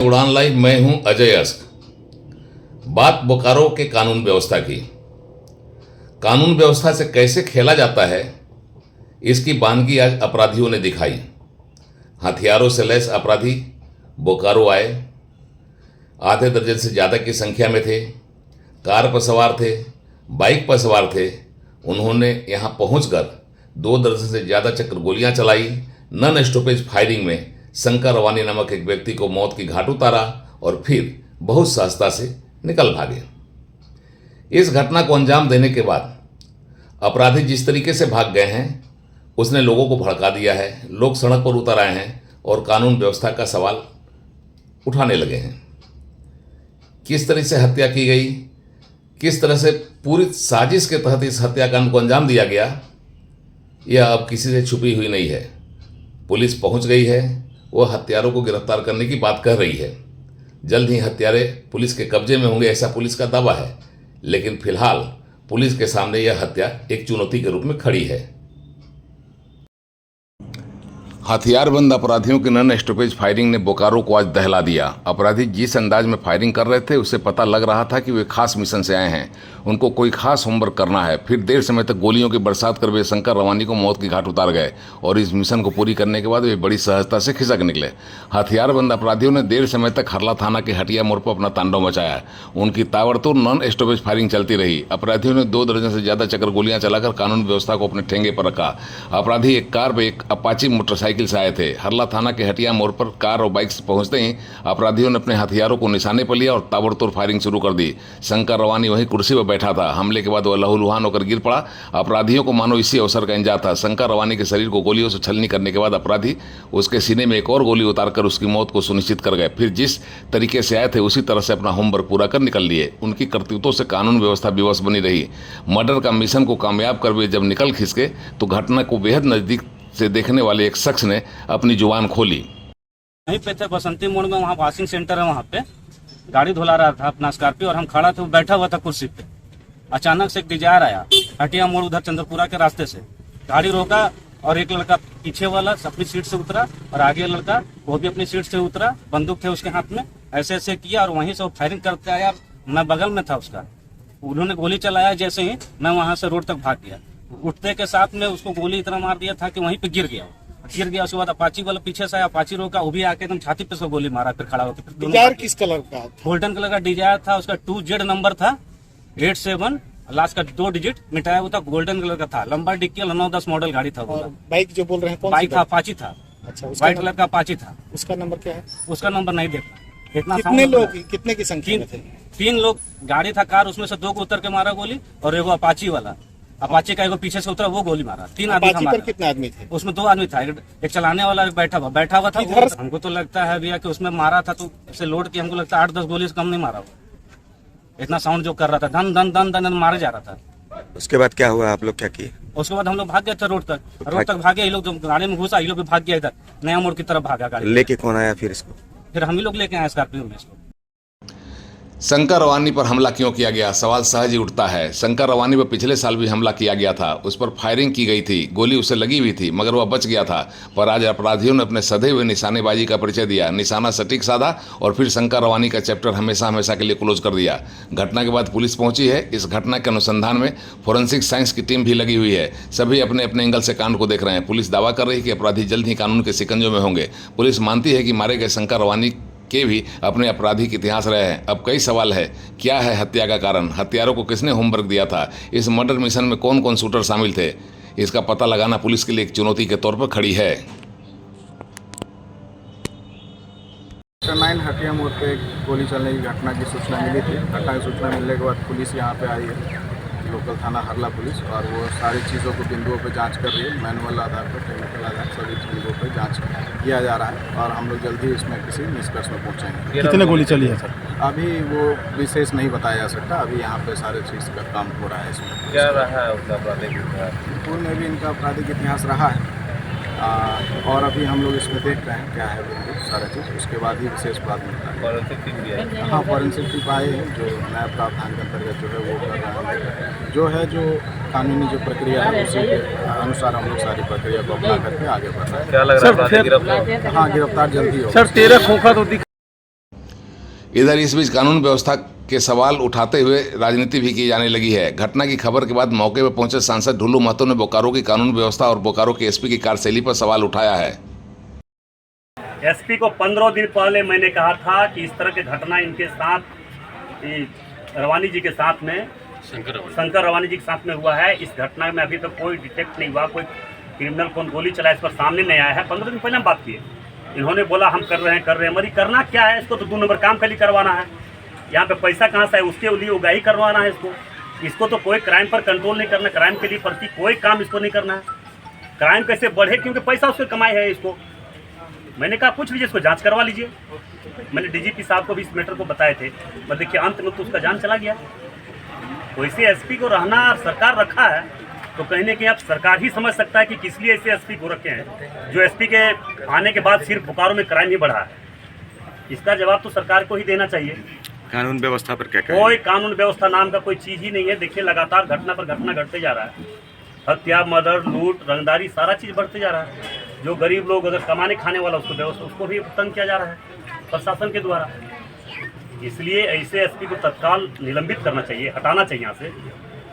उड़ान लाइव। मैं हूं अजय अस्क। बात बोकारो के कानून व्यवस्था की। कानून व्यवस्था से कैसे खेला जाता है, इसकी बानगी आज अपराधियों ने दिखाई। हथियारों से लैस अपराधी बोकारो आए। आधे दर्जन से ज़्यादा की संख्या में थे। कार पर सवार थे, बाइक पर सवार थे। उन्होंने यहाँ पहुँचकर 2 दर्जन से ज़्यादा चक्र गोलियाँ चलाई। नॉन स्टॉपेज फायरिंग में शंकर रवानी नामक एक व्यक्ति को मौत की घाट उतारा और फिर बहुत सहजता से निकल भागे। इस घटना को अंजाम देने के बाद अपराधी जिस तरीके से भाग गए हैं, उसने लोगों को भड़का दिया है। लोग सड़क पर उतर आए हैं और कानून व्यवस्था का सवाल उठाने लगे हैं। किस तरह से हत्या की गई, किस तरह से पूरी साजिश के तहत इस हत्याकांड को अंजाम दिया गया, यह अब किसी से छुपी हुई नहीं है। पुलिस पहुंच गई है, वह हत्यारों को गिरफ्तार करने की बात कर रही है। जल्द ही हत्यारे पुलिस के कब्जे में होंगे, ऐसा पुलिस का दावा है। लेकिन फिलहाल पुलिस के सामने यह हत्या एक चुनौती के रूप में खड़ी है। हथियारबंद अपराधियों की नॉन स्टॉपेज फायरिंग ने बोकारो को आज दहला दिया। अपराधी जिस अंदाज में फायरिंग कर रहे थे, उससे पता लग रहा था कि वे खास मिशन से आए हैं। उनको कोई खास होमवर्क करना है। फिर देर समय तक गोलियों की बरसात कर वे शंकर रवानी को मौत की घाट उतार गए और इस मिशन को पूरी करने के बाद वे बड़ी सहजता से खिसक निकले। हथियारबंद अपराधियों ने देर समय तक हरला थाना के हटिया मोड़ पर अपना तांडव मचाया। उनकी ताबड़तोड़ नॉन स्टॉपेज फायरिंग चलती रही। अपराधियों ने 2 दर्जन से ज्यादा चक्र गोलियां चलाकर कानून व्यवस्था को अपने ठेंगे पर रखा। अपराधी एक कार पर एक अपाची मोटरसाइकिल से आए थे। हरला थाना के हटिया मोड़ पर कार और बाइक से पहुंचते ही अपराधियों ने अपने हथियारों को निशाने पर लिया और ताबड़तोड़ फायरिंग शुरू कर दी। शंकर रवानी वहीं कुर्सी पर बैठा था। हमले के बाद वह लहूलुहान होकर गिर पड़ा। अपराधियों को मानो इसी अवसर का इंतजार था। शंकर रवानी के शरीर को गोलियों से छलनी करने के बाद अपराधी उसके सीने में एक और गोली उतारकर उसकी मौत को सुनिश्चित कर गए। फिर जिस तरीके से आए थे उसी तरह से अपना होमवर्क पूरा कर निकल लिए। उनकी करतूतों से कानून व्यवस्था विवश बनी रही। मर्डर का मिशन को कामयाब कर वे जब निकल खिसके तो घटना को बेहद नजदीक से देखने वाले एक शख्स ने अपनी जुबान खोली। वहीं पे थे बसंती मोड़ में, वहाँ वॉशिंग सेंटर है, वहाँ पे गाड़ी धुला रहा था अपना स्कॉर्पियो और हम खड़ा थे, वो बैठा हुआ था कुर्सी पे। अचानक से एक डिजायर आया हटिया मोड़ उधर चंद्रपुरा के रास्ते से। गाड़ी रोका और एक लड़का पीछे वाला अपनी सीट से उतरा और आगे लड़का वो भी अपनी सीट से उतरा। बंदूक थे उसके हाथ में, ऐसे ऐसे किया और वहीं से वो फायरिंग करते आया। मैं बगल में था उसका, उन्होंने गोली चलाया। जैसे ही मैं वहां से रोड तक भाग गया, उठते के साथ में उसको गोली इतना मार दिया था कि वहीं पे गिर गया। उसके बाद अपाची वाला पीछे से आया, अपाची रोका, वो भी आके एकदम छाती पे उसको गोली मारा। फिर खड़ा होकर डिजायर किस कलर का? गोल्डन कलर का डिजायर था। उसका 2Z नंबर था, 87 लास्ट का 2 डिजिट मिटाया हुआ था। गोल्डन कलर का था, लंबा डिक्की 910 मॉडल गाड़ी था। बाइक जो बोल रहे हैं, बाइक था, अपाची था। अच्छा, व्हाइट कलर का अपाची था। उसका नंबर क्या है? उसका नंबर नहीं देखा। इतना कितने लोग, कितने की संख्या में थे? 3 लोग गाड़ी था, कार, उसमें से 2 को उतर के मारा गोली और एगो अपाची वाला, अपाची का एगो पीछे से उतरा, वो गोली मारा। 3 आदमी था। कितने आदमी थे? उसमें 2 आदमी था, एक चलाने वाला एक बैठा हुआ था। हमको तो लगता है भैया कि उसमें मारा था तो उसे लोड की, हमको लगता है 8-10 गोली से कम नहीं मारा। इतना साउंड जो कर रहा था, धन धन धन धन मारे जा रहा था। उसके बाद क्या हुआ, आप लोग क्या किए? उसके बाद हम लोग भाग गए थे रोड तक भागे। ये लोग जो गाड़ी में घुसा, ये लोग भी भाग गया, इधर नया मोड़ की तरफ भागा गाड़ी। लेके कौन आया फिर इसको? फिर हम ही लोग लेके आए स्कॉर्पियो में इसको। शंकर रवानी पर हमला क्यों किया गया, सवाल सहज ही उठता है। शंकर रवानी पर पिछले साल भी हमला किया गया था। उस पर फायरिंग की गई थी, गोली उसे लगी हुई थी, मगर वह बच गया था। पर आज अपराधियों ने अपने सधे हुए निशानेबाजी का परिचय दिया, निशाना सटीक साधा और फिर शंकर रवानी का चैप्टर हमेशा हमेशा के लिए क्लोज कर दिया। घटना के बाद पुलिस पहुंची है। इस घटना के अनुसंधान में फोरेंसिक साइंस की टीम भी लगी हुई है। सभी अपने अपने एंगल से कांड को देख रहे हैं। पुलिस दावा कर रही है कि अपराधी जल्द ही कानून के शिकंजों में होंगे। पुलिस मानती है कि मारे गए शंकर रवानी के भी अपने आपराधिक इतिहास रहे हैं। अब कई सवाल है, क्या है हत्या का कारण, हत्यारों को किसने होमवर्क दिया था, इस मर्डर मिशन में कौन कौन शूटर शामिल थे, इसका पता लगाना पुलिस के लिए एक चुनौती के तौर पर खड़ी है। 9 हटिया मोड़ पे गोली चलने की घटना की सूचना मिली थी। घटना की सूचना मिलने के बाद पुलिस यहाँ पे आई है, लोकल थाना हरला पुलिस, और वो सारी चीज़ों को बिंदुओं पे जांच कर रही है। मैनुअल आधार पर, टेक्निकल आधार, सभी बिंदुओं पे जांच किया जा रहा है और हम लोग जल्दी इसमें किसी निष्कर्ष में पहुँचेंगे। कितने गोली चली है सर? अभी वो विशेष नहीं बताया जा सकता। अभी यहाँ पे सारे चीज़ का काम हो रहा है। इसमें क्या रहा है उसका आपराधिक इतिहास? पूर्व में भी इनका आपराधिक इतिहास रहा है और अभी हम लोग इसमें देख रहे हैं क्या है बिल्कुल सारा चीज़, उसके बाद ही विशेष बात मिलता है। फॉरेंसिक टीम भी है? हाँ, फॉरेंसिक टीम आए हैं जो नया प्रावधान के अंतर्गत जो है वो कर रहा है। जो है जो कानूनी जो प्रक्रिया है उसी के अनुसार हम लोग सारी प्रक्रिया को अपना करके आगे बढ़ रहे हैं। क्या लग रहा है गिरफ्तार? हाँ, गिरफ्तार जल्दी होगा। सर 13 खोखा तो इधर इस बीच कानून व्यवस्था के सवाल उठाते हुए राजनीति भी की जाने लगी है। घटना की खबर के बाद मौके पर पहुंचे सांसद ढुल्लू महतो ने बोकारो की कानून व्यवस्था और बोकारो के एसपी की कार्यशैली पर सवाल उठाया है। एसपी को 15 दिन पहले मैंने कहा था कि इस तरह की घटना इनके साथ रवानी जी के साथ में शंकर रवानी जी के साथ में हुआ है। इस घटना में अभी तक कोई डिटेक्ट नहीं हुआ, कोई क्रिमिनल कौन गोली चला इस पर सामने नहीं आया है। 15 दिन पहले हम बात किए, इन्होंने बोला हम कर रहे हैं मरी करना क्या है, इसको तो 2 नंबर काम खाली करवाना है। यहाँ पे पैसा कहाँ से है, उसके लिए उगाही करवाना है इसको तो कोई क्राइम पर कंट्रोल नहीं करना, क्राइम के लिए प्रति कोई काम इसको नहीं करना है। क्राइम कैसे बढ़े, क्योंकि पैसा उसके कमाई है इसको। मैंने कहा पूछ लीजिए, इसको जांच करवा लीजिए। मैंने डीजीपी साहब को भी इस मैटर को बताए थे, पर देखिए अंत में तो उसका जान चला गया। वैसे एसपी को रहना सरकार रखा है तो कहीं ना कहीं अब सरकार ही समझ सकता है कि किस लिए ऐसे एसपी को रखे हैं। जो एसपी के आने के बाद सिर्फ बोकारो में क्राइम ही बढ़ा है, इसका जवाब तो सरकार को ही देना चाहिए। कानून व्यवस्था पर क्या कोई कानून व्यवस्था नाम का कोई चीज़ ही नहीं है। देखिए लगातार घटना पर घटना घटते जा रहा है, हत्या, मर्डर, लूट, रंगदारी, सारा चीज़ बढ़ते जा रहा है। जो गरीब लोग अगर कमाने खाने वाला उसको भी तंग किया जा रहा है प्रशासन के द्वारा। इसलिए ऐसे एसपी को तत्काल निलंबित करना चाहिए, हटाना चाहिए यहाँ से,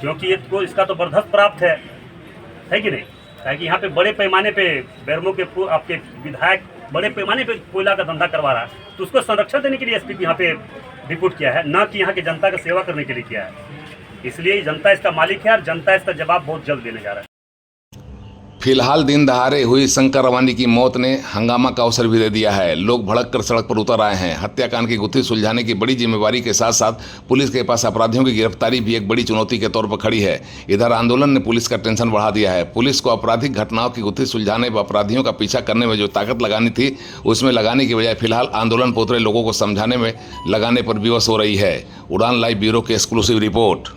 क्योंकि इसका तो बर्दाश्त प्राप्त है कि नहीं। ताकि यहाँ पे बड़े पैमाने पे बैरमो के आपके विधायक बड़े पैमाने पे कोयला का धंधा करवा रहा है, तो उसको संरक्षण देने के लिए एसपी यहाँ पे रिपोर्ट किया है, ना कि यहाँ की जनता का सेवा करने के लिए किया है। इसलिए जनता इसका मालिक है और जनता इसका जवाब बहुत जल्द देने जा रहा है। फिलहाल दिन दहाड़े हुई शंकर रवानी की मौत ने हंगामा का अवसर भी दे दिया है। लोग भड़क कर सड़क पर उतर आए हैं। हत्याकांड की गुत्थी सुलझाने की बड़ी जिम्मेवारी के साथ साथ पुलिस के पास अपराधियों की गिरफ्तारी भी एक बड़ी चुनौती के तौर पर खड़ी है। इधर आंदोलन ने पुलिस का टेंशन बढ़ा दिया है। पुलिस को आपराधिक घटनाओं की गुत्थी सुलझाने व अपराधियों का पीछा करने में जो ताकत लगानी थी उसमें लगाने की बजाय फिलहाल आंदोलन पर उतरे लोगों को समझाने में लगाने पर विवश हो रही है। उड़ान लाइव ब्यूरो की एक्सक्लूसिव रिपोर्ट।